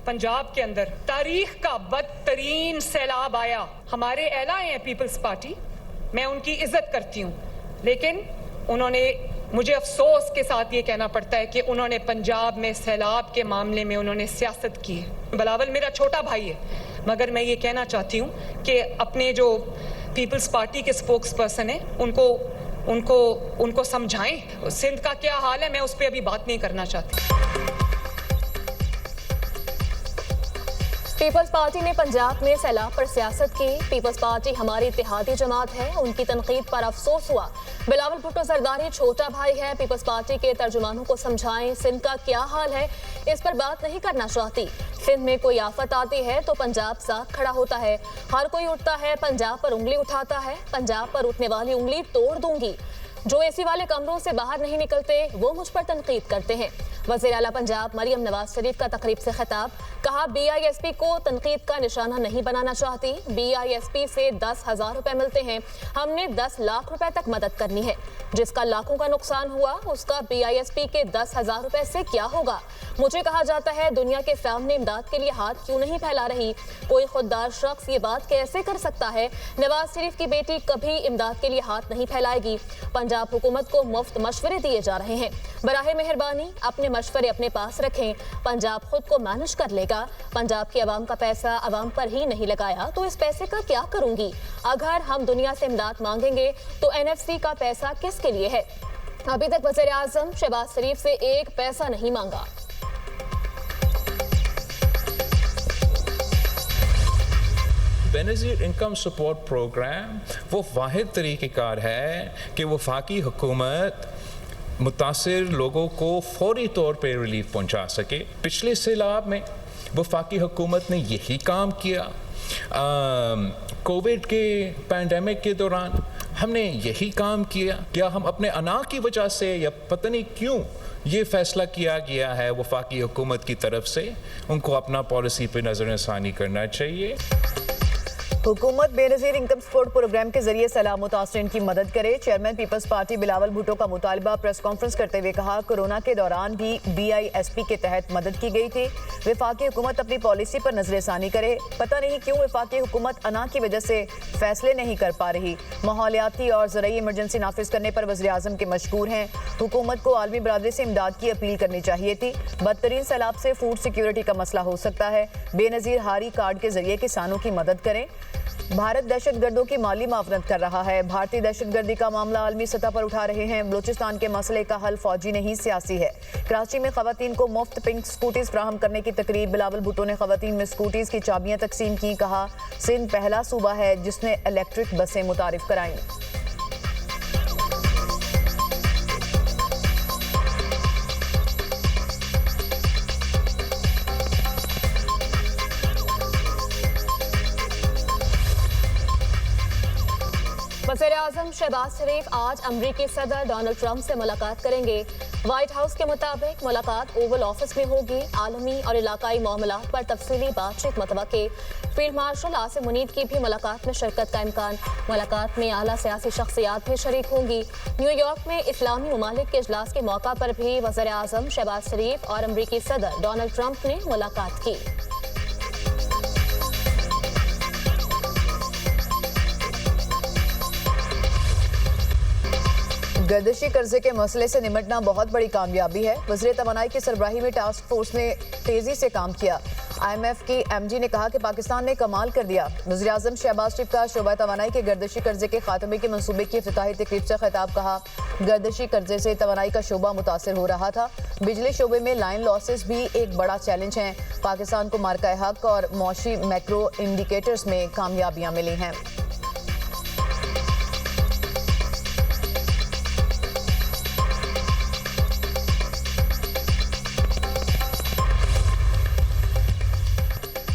पंजाब के अंदर तारीख का बदतरीन सैलाब आया। हमारे एलाए हैं पीपल्स पार्टी, मैं उनकी इज्जत करती हूँ, लेकिन उन्होंने, मुझे अफसोस के साथ ये कहना पड़ता है कि उन्होंने पंजाब में सैलाब के मामले में उन्होंने सियासत की है। बिलावल मेरा छोटा भाई है, मगर मैं ये कहना चाहती हूँ कि अपने जो पीपल्स पार्टी के स्पोक्स पर्सन हैं उनको समझाएं। सिंध का क्या हाल है, मैं उस पर अभी बात नहीं करना चाहती। पीपल्स पार्टी ने पंजाब में सैलाब पर सियासत की। पीपल्स पार्टी हमारी इत्तेहादी जमात है, उनकी तनकीद पर अफसोस हुआ। बिलावल भुट्टो जरदारी छोटा भाई है, पीपल्स पार्टी के तर्जुमानों को समझाएं सिंध का क्या हाल है, इस पर बात नहीं करना चाहती। सिंध में कोई आफत आती है तो पंजाब साथ खड़ा होता है, हर कोई उठता है पंजाब पर उंगली उठाता है, पंजाब पर उठने वाली उंगली तोड़ दूंगी। जो एसी वाले कमरों से बाहर नहीं निकलते वो मुझ पर तनकीद करते हैं। वज़ीर आला पंजाब मरियम नवाज शरीफ का तकरीब से खिताब, कहा BISP को तनकीद का निशाना नहीं बनाना चाहती। BISP से 10,000 रुपए मिलते हैं, हमने 10 लाख रुपए तक मदद करनी है। जिसका लाखों का नुकसान हुआ उसका BISP के 10,000 रुपए से क्या होगा। मुझे कहा जाता है दुनिया के सामने इमदाद के लिए हाथ क्यों नहीं फैला रही। कोई खुददार शख्स ये बात कैसे कर सकता है। नवाज शरीफ की बेटी कभी इमदाद के लिए हाथ नहीं फैलाएगी। पंजाब हुकूमत को मुफ्त मशवरे दिए जा रहे हैं, बराहे मेहरबानी अपने मशवरे अपने पास रखें, पंजाब खुद को मैनेज कर लेगा। पंजाब की आवाम का पैसा आवाम पर ही नहीं लगाया तो इस पैसे का क्या करूंगी। अगर हम दुनिया से इमदाद मांगेंगे तो NFC का पैसा किसके लिए है। अभी तक वज़ीर आज़म शहबाज शरीफ से एक पैसा नहीं मांगा। बेनज़ीर इनकम सपोर्ट प्रोग्राम वो वाहिद तरीक़ेकार है कि वफाकी हुकूमत मुतासिर लोगों को फौरी तौर पर रिलीफ पहुंचा सके। पिछले सैलाब में वफाकी हुकूमत ने यही काम किया। कोविड के पैंडेमिक के दौरान हमने यही काम किया। क्या हम अपने अना की वजह से या पता नहीं क्यों ये फैसला किया गया है वफाकी हुकूमत की तरफ से, उनको अपना पॉलिसी पे नज़रसानी करना चाहिए। हुकूमत बेनज़ीर इनकम सपोर्ट प्रोग्राम के जरिए सैलाब मुतासरीन की मदद करे। चेयरमैन पीपल्स पार्टी बिलावल भुट्टो का मुतालबा। प्रेस कॉन्फ्रेंस करते हुए कहा, कोरोना के दौरान भी BISP के तहत मदद की गई थी। वफाकी हुकूमत अपनी पॉलिसी पर नजरसानी करे। पता नहीं क्यों वफाकी हुकूमत अना की वजह से फैसले नहीं कर पा रही। माहौलियाती और ज़रूरी इमरजेंसी नाफिज करने पर वज़ीर आज़म के मशकूर हैं। हुकूमत को आलमी बरादरी से इमदाद की अपील करनी चाहिए थी। बदतरीन सैलाब से फूड सिक्योरिटी का मसला हो सकता है। बेनज़ीर हारी कार्ड के जरिए किसानों की मदद करें। भारत दहशतगर्दों की माली मावनत कर रहा है। भारतीय दहशतगर्दी का मामला आलमी सतह पर उठा रहे हैं। बलूचिस्तान के मसले का हल फौजी नहीं सियासी है। कराची में खवातीन को मुफ्त पिंक स्कूटीज फ्राहम करने की तकरीब। बिलावल भुट्टो ने खवातीन में स्कूटीज की चाबियां तकसीम की। कहा, सिंध पहला सूबा है जिसने इलेक्ट्रिक बसें मुतारिफ कराई। वज़ीर आज़म शहबाज शरीफ आज अमरीकी सदर डोनाल्ड ट्रंप से मुलाकात करेंगे। व्हाइट हाउस के मुताबिक मुलाकात ओवल ऑफिस में होगी। आलमी और इलाकाई मामलात पर तफसीली बातचीत मुतवक्के। फील्ड मार्शल आसिम मुनीर की भी मुलाकात में शिरकत का इम्कान। मुलाकात में आला सियासी शख्सियात भी शरीक होंगी। न्यूयॉर्क में इस्लामी ममालिक के इजलास के मौका पर भी वज़ीर आज़म शहबाज शरीफ और अमरीकी सदर डोनाल्ड ट्रंप ने मुलाकात की। गर्दिशी कर्जे के मसले से निमटना बहुत बड़ी कामयाबी है। वज़ीर तवानाई की सरबराही में टास्क फोर्स ने तेजी से काम किया। IMF की MD ने कहा कि पाकिस्तान ने कमाल कर दिया। वज़ीर आज़म शहबाज शरीफ का शोबा तवानाई के गर्दिशी कर्जे के खात्मे के मंसूबे की इफ्तिताही तकरीब से खिताब। कहा, गर्दिशी कर्जे से तवानाई का शोबा मुतासर हो रहा था। बिजली शोबे में लाइन लॉसेस भी एक बड़ा चैलेंज हैं। पाकिस्तान को मार्का हक और मौशी मैक्रो इंडिकेटर्स में कामयाबियाँ मिली हैं।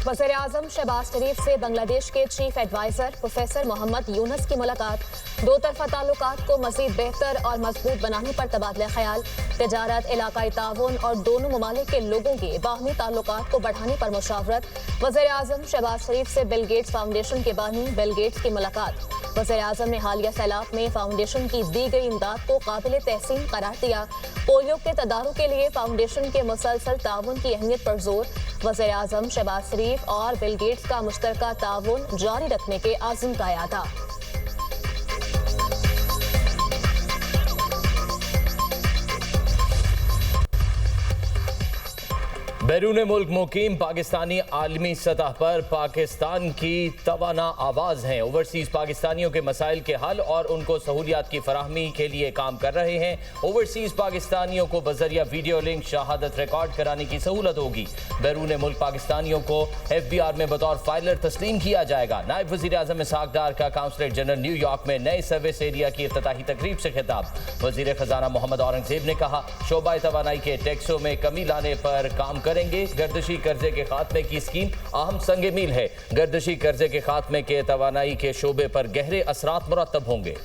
वज़ीर आज़म शहबाज शरीफ से बांग्लादेश के chief adviser professor Mohammad Yunus की मुलाकात। दो तरफा ताल्लुकात को मज़ीद बेहतर और मजबूत बनाने पर तबादला ख्याल। तिजारत, इलाकाई ताउन और दोनों ममालिक के लोगों के बाहमी ताल्लुकात को बढ़ाने पर मुशावरत। वज़ीर आज़म शहबाज शरीफ से बिल गेट्स फाउंडेशन के बानी बिल गेट्स की मुलाकात। वज़ीर आज़म ने हालिया सैलाब में फाउंडेशन की दी गई इमदाद को काबिल तहसीन करार दिया। पोलियो के तदारुक के लिए फाउंडेशन के मुसलसल ताउन की अहमियत पर जोर। वज़ीर आज़म शहबाज शरीफ और बिल गेट्स का मुश्तरका ताउन जारी रखने के आज़म का यादा। बैरून मुल्क मुकीम पाकिस्तानी आलमी सतह पर पाकिस्तान की तवाना आवाज़ हैं। ओवरसीज़ पाकिस्तानियों के मसाइल के हल और उनको सहूलियात की फराहमी के लिए काम कर रहे हैं। ओवरसीज़ पाकिस्तानियों को बजरिया वीडियो लिंक शहादत रिकॉर्ड कराने की सहूलत होगी। बैरून मुल्क पाकिस्तानियों को FBR में बतौर फाइलर तस्लीम किया जाएगा। नायब वज़ीर आज़म इसहाक डार का काउंसलेट जनरल न्यूयॉर्क में नए सर्विस एरिया की इफ्तिताही तकरीब से खिताब। वज़ीर ख़जाना मोहम्मद औरंगज़ेब ने कहा, शोबा तवानाई के टैक्सों में कमी लाने पर काम करेंगे। गर्दशी कर्जे के खात्मे की स्कीम अहम संग मील है। गर्दशी कर्जे के खात्मे के तवानाई के शोबे पर गहरे असरात मुरतब होंगे।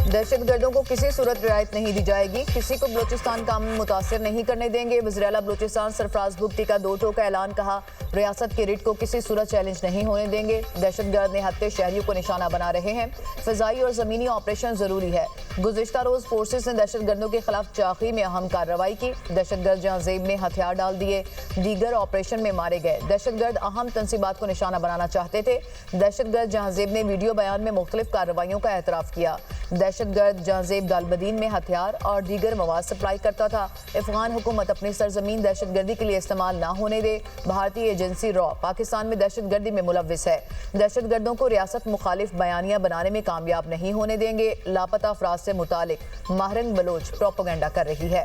दहशतगर्दों को किसी सूरत रियायत नहीं दी जाएगी। किसी को बलूचिस्तान काम में मुतासिर नहीं करने देंगे। वज़ीर आला बलूचिस्तान सरफराज भुगती का 2 टोक का ऐलान। कहा, रियासत के रिट को किसी सूरत चैलेंज नहीं होने देंगे। दहशतगर्द निहत्ते शहरियों को निशाना बना रहे हैं। फ़िज़ाई और ज़मीनी ऑपरेशन ज़रूरी है। गुज़िश्ता रोज़ फोर्सेस ने दहशतगर्दों के खिलाफ चाकी में अहम कार्रवाई की। दहशतगर्द जहाज़ेब ने हथियार डाल दिए, दीगर ऑपरेशन में मारे गए। दहशतगर्द अहम तंसीबात को निशाना बनाना चाहते थे। दहशतगर्द जहाज़ेब ने वीडियो बयान में मुख्तलिफ कार्रवाइयों का एतराफ़ किया। दहशतगर्द जहाज़ेब गालबदीन में हथियार और दीगर मवाद सप्लाई करता था। अफगान हुकूमत अपनी सरजमीन दहशतगर्दी के लिए इस्तेमाल ना होने दे। भारतीय एजेंसी रॉ पाकिस्तान में दहशतगर्दी में मुलव्विस है। दहशतगर्दों को रियासत मुखालिफ बयानिया बनाने में कामयाब नहीं होने देंगे। लापता अफराद से मुतालिक महरंग बलोच प्रोपेगेंडा कर रही है।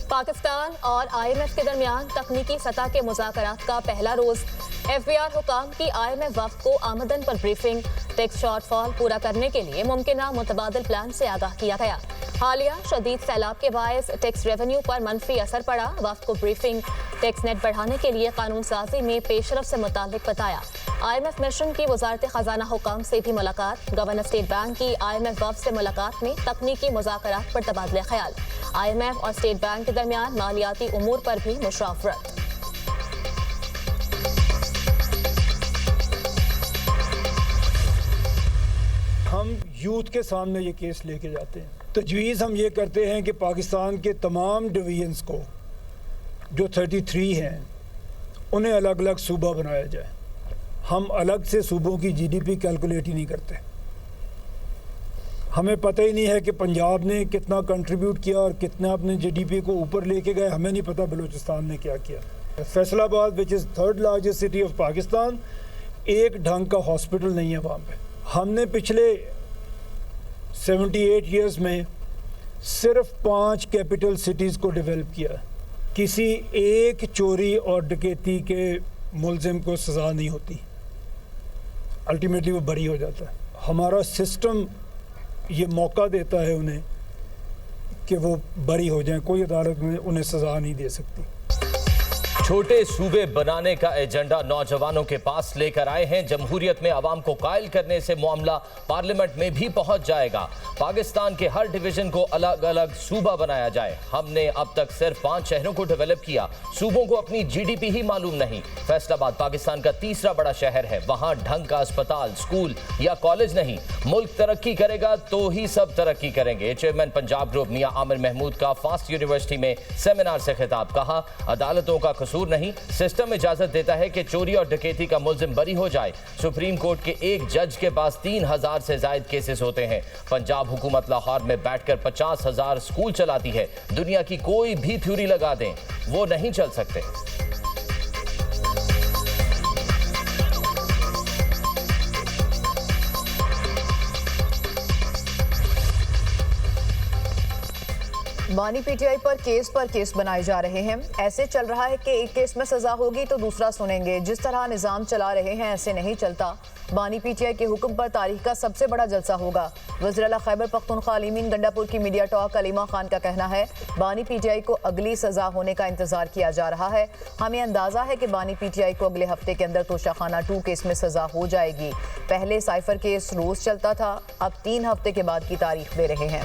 पाकिस्तान और IMF के दरमियान तकनीकी सतह के मुज़ाकरात का पहला रोज। FBR हुकाम की IMF वफ़द को आमदन पर ब्रीफिंग। टैक्स शॉर्टफॉल पूरा करने के लिए मुमकिना मुतबादिल प्लान से आगाह किया गया। हालिया शदीद सैलाब के बायस टैक्स रेवेन्यू पर मनफी असर पड़ा। वफ़द को ब्रीफिंग। टैक्स नेट बढ़ाने के लिए कानून साजी में पेशरफ से मुताल्लिक बताया। IMF मिशन की वजारत खजाना हुकाम से भी मुलाकात। गवर्नर स्टेट बैंक की IMF वफ़द से मुलाकात में तकनीकी मुज़ाकरात पर तबादला ख्याल। IMF और स्टेट बैंक के दरमियान मालियाती उमूर पर भी मुशावरत। हम यूथ के सामने ये केस लेके जाते हैं। तजवीज़ हम ये करते हैं कि पाकिस्तान के तमाम डिवीजन्स को जो 33 हैं उन्हें अलग अलग सूबा बनाया जाए। हम अलग से सूबों की GDP कैलकुलेट ही नहीं करते। हमें पता ही नहीं है कि पंजाब ने कितना कंट्रीब्यूट किया और कितना अपने GDP को ऊपर लेके गए। हमें नहीं पता बलूचिस्तान ने क्या किया। Faisalabad which is 3rd largest city of Pakistan, एक ढंग का हॉस्पिटल नहीं है वहाँ पे। हमने पिछले 78 ईयर्स में सिर्फ 5 कैपिटल सिटीज़ को डेवलप किया। किसी एक चोरी और डकैती के मुलजिम को सज़ा नहीं होती, अल्टीमेटली वो बरी हो जाता है। हमारा सिस्टम ये मौका देता है उन्हें कि वो बरी हो जाएं। कोई अदालत में उन्हें सज़ा नहीं दे सकती। छोटे सूबे बनाने का एजेंडा नौजवानों के पास लेकर आए हैं। जमहूरियत में आवाम को कायल करने से मामला पार्लियामेंट में भी पहुंच जाएगा। पाकिस्तान के हर डिवीजन को अलग अलग सूबा बनाया जाए। हमने अब तक सिर्फ 5 शहरों को डेवलप किया। सूबों को अपनी GDP ही मालूम नहीं। फैसलाबाद पाकिस्तान का 3रा बड़ा शहर है। वहां ढंग का अस्पताल, स्कूल या कॉलेज नहीं। मुल्क तरक्की करेगा तो ही सब तरक्की करेंगे। चेयरमैन पंजाब ग्रुप मियां आमिर महमूद का फास्ट यूनिवर्सिटी में सेमिनार से खिताब। कहा, अदालतों का कसूर नहीं, सिस्टम इजाजत देता है कि चोरी और डकैती का मुलजिम बरी हो जाए। सुप्रीम कोर्ट के एक जज के पास 3000 से ज्यादा केसेस होते हैं। पंजाब हुकूमत लाहौर में बैठकर 50,000 स्कूल चलाती है। दुनिया की कोई भी थ्योरी लगा दें, वो नहीं चल सकते। बानी PTI पर केस बनाए जा रहे हैं। ऐसे चल रहा है कि एक केस में सजा होगी तो दूसरा सुनेंगे। जिस तरह निज़ाम चला रहे हैं ऐसे नहीं चलता। बानी PTI के हुक्म पर तारीख का सबसे बड़ा जलसा होगा। वज़ीर आला खैबर पख्तूनख्वा अलीमीन गंडापुर की मीडिया टॉक अलीमा खान का कहना है, बानी PTI को अगली सजा होने का इंतजार किया जा रहा है। हमें अंदाजा है कि बानी PTI को अगले हफ्ते के अंदर तोशाखाना 2 केस में सजा हो जाएगी। पहले साइफर केस रोज चलता था, अब 3 हफ्ते के बाद की तारीख दे रहे हैं।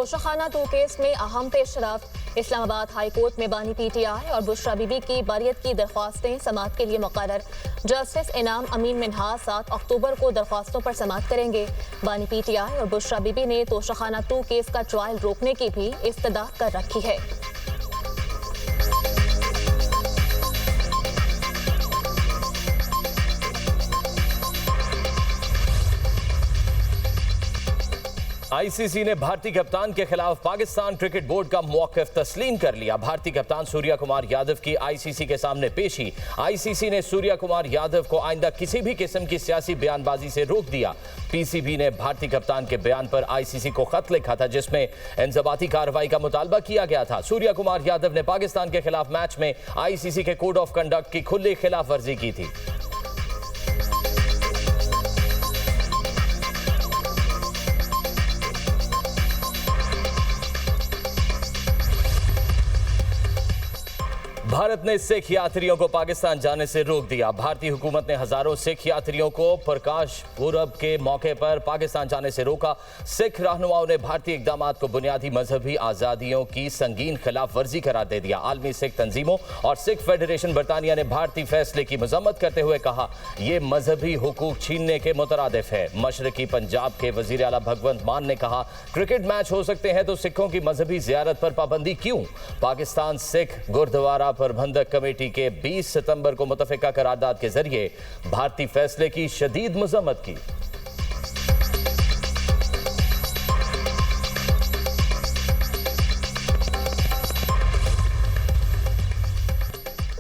तोशाखाना 2 केस में अहम पेशरफ्त। इस्लामाबाद हाई कोर्ट में बानी पीटीआई और बुशरा बीबी की बरियत की दरख्वास्तें समाअत के लिए मुकर्रर। जस्टिस इनाम अमीन मिनहास 7 अक्टूबर को दरख्वास्तों पर समाअत करेंगे। बानी पीटीआई और बुशरा बीबी ने तोशाखाना 2 केस का ट्रायल रोकने की भी इस्तदा कर रखी है। आईसीसी ने भारतीय कप्तान के खिलाफ पाकिस्तान क्रिकेट बोर्ड का मौक़िफ़ तस्लीम कर लिया। भारतीय कप्तान सूर्या कुमार यादव की आईसीसी के सामने पेशी। आईसीसी ने सूर्या कुमार यादव को आइंदा किसी भी किस्म की सियासी बयानबाजी से रोक दिया। पीसीबी ने भारतीय कप्तान के बयान पर आईसीसी को खत लिखा था जिसमें इंज़बाती कार्रवाई का मुतालबा किया गया था। सूर्या कुमार यादव ने पाकिस्तान के खिलाफ मैच में आईसीसी के कोड ऑफ कंडक्ट की खुली खिलाफ वर्जी की थी। भारत ने सिख यात्रियों को पाकिस्तान जाने से रोक दिया। भारतीय हुकूमत ने हजारों सिख यात्रियों को प्रकाश पुरब के मौके पर पाकिस्तान जाने से रोका। सिख रहनुमाओं ने भारतीय इक़दामात को बुनियादी मजहबी आज़ादियों की संगीन खिलाफ वर्जी करार दे दिया। आलमी सिख तंजीमों और सिख फेडरेशन बरतानिया ने भारतीय फैसले की मजम्मत करते हुए कहा, यह मजहबी हुकूक छीनने के मुतरादिफ है। मशरकी पंजाब के वज़ीर आला भगवंत मान ने कहा, क्रिकेट मैच हो सकते हैं तो सिखों की मजहबी ज़ियारत पर पाबंदी क्यों? पाकिस्तान सिख गुरुद्वारा प्रबंधक कमेटी के 20 सितंबर को मुतफ़िका करारदाद के जरिए भारतीय फैसले की शदीद मजम्मत की।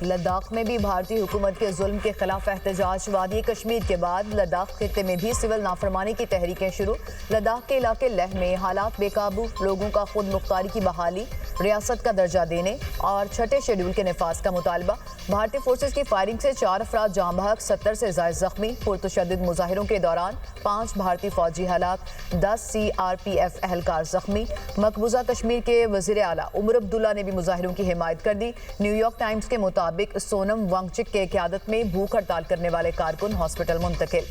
लद्दाख में भी भारतीय हुकूमत के जुल्म के खिलाफ एहतजाज। वादी कश्मीर के बाद लद्दाख खित्ते में भी सिविल नाफरमानी की तहरीकें शुरू। लद्दाख के इलाके लेह में हालात बेकाबू, लोगों का खुद मुख्तारी की बहाली, रियासत का दर्जा देने और छठे शेड्यूल के नफाज का मुतालबा। भारतीय फोर्सेज की फायरिंग से 4 अफराद जाँ बहक, 70 से ज़ायद जख्मी। पुरतशद्दिद मुजाहिरों के दौरान 5 भारतीय फौजी हलाक, 10 CRPF एहलकार जख्मी। मकबूजा कश्मीर के वज़ीर आला उमर अब्दुल्ला ने भी मुजाहिरों की हिमायत कर दी। न्यूयॉर्क टाइम्स के मुताबिक सोनम वांगचुक के क़यादत में भूख हड़ताल करने वाले कारकुन हॉस्पिटल मुंतकिल।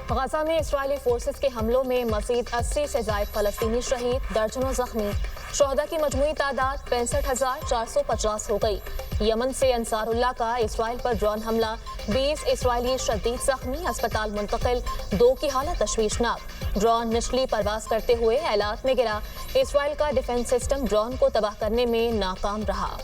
गजा में इस्राइली फोर्सेस के हमलों में मज़ीद 80 से ज़ायद फ़लस्तीनी शहीद, दर्जनों जख्मी। शोहदा की मजमूई तादाद 65,450 हो गई। यमन से अंसारुल्लाह का इस्राइल पर ड्रोन हमला, 20 इस्राइली शदीद जख्मी, अस्पताल मुंतकिल, 2 की हालत तशवीशनाक। ड्रोन निचली परवास करते हुए एलात में गिरा। इस्राइल का डिफेंस सिस्टम ड्रोन को तबाह करने में नाकाम रहा।